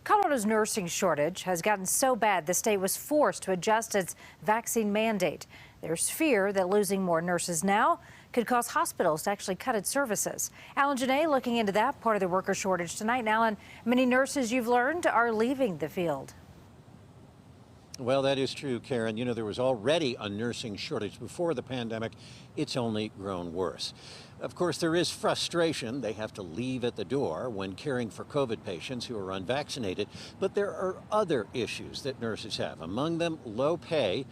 Colorado's nursing shortage has gotten so bad the state was forced to adjust its vaccine mandate. There's fear that losing more nurses now could cause hospitals to actually cut its services. Alan Janae looking into that part of the worker shortage tonight. And Alan, many nurses you've learned are leaving the field. Well, that is true, Karen. You know, there was already a nursing shortage before the pandemic. It's only grown worse. Of course, there is frustration. They have to leave at the door when caring for COVID patients who are unvaccinated. But there are other issues that nurses have, among them low pay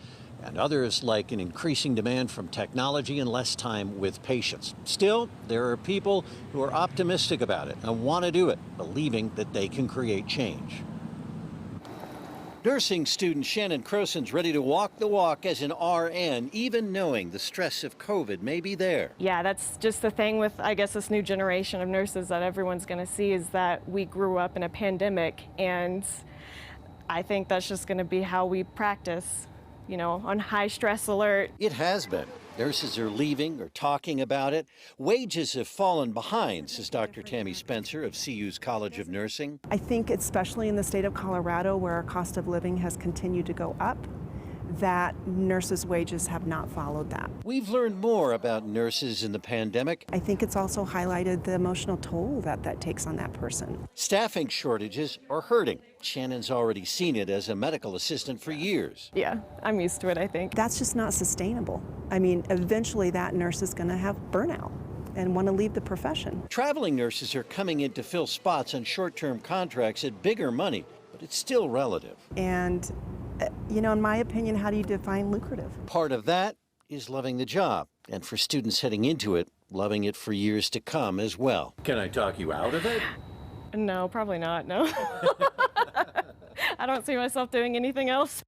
and others like an increasing demand from technology and less time with patients. Still, there are people who are optimistic about it and want to do it, believing that they can create change. Nursing student Shannon Croson's ready to walk the walk as an RN, even knowing the stress of COVID may be there. Yeah, that's just the thing with, I guess, this new generation of nurses that everyone's going to see is that we grew up in a pandemic, and I think that's just going to be how we practice, you know, on high stress alert. It has been. Nurses are leaving or talking about it. Wages have fallen behind, says Dr. Tammy Spencer of CU's College of Nursing. I think especially in the state of Colorado, where our cost of living has continued to go up, that nurses' wages have not followed that. We've learned more about nurses in the pandemic. I think it's also highlighted the emotional toll that takes on that person. Staffing shortages are hurting. Shannon's already seen it as a medical assistant for years. Yeah, I'm used to it, I think. That's just not sustainable. I mean, eventually that nurse is going to have burnout and want to leave the profession. Traveling nurses are coming in to fill spots on short-term contracts at bigger money, but it's still relative. And you know, in my opinion, how do you define lucrative? Part of that is loving the job, and for students heading into it, loving it for years to come as well. Can I talk you out of it? No, probably not, no. I don't see myself doing anything else.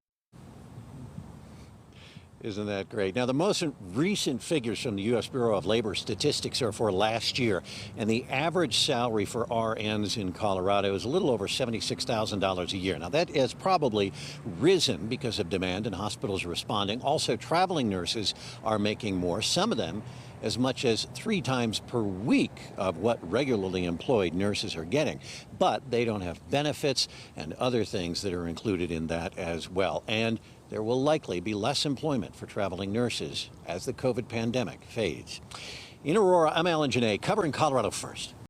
Isn't that great? Now, the most recent figures from the U.S. Bureau of Labor Statistics are for last year, and the average salary for RNs in Colorado is a little over $76,000 a year. Now, that has probably risen because of demand and hospitals responding. Also, traveling nurses are making more, some of them as much as 3 times per week of what regularly employed nurses are getting. But they don't have benefits and other things that are included in that as well. And there will likely be less employment for traveling nurses as the COVID pandemic fades. In Aurora, I'm Alan Janae, covering Colorado First.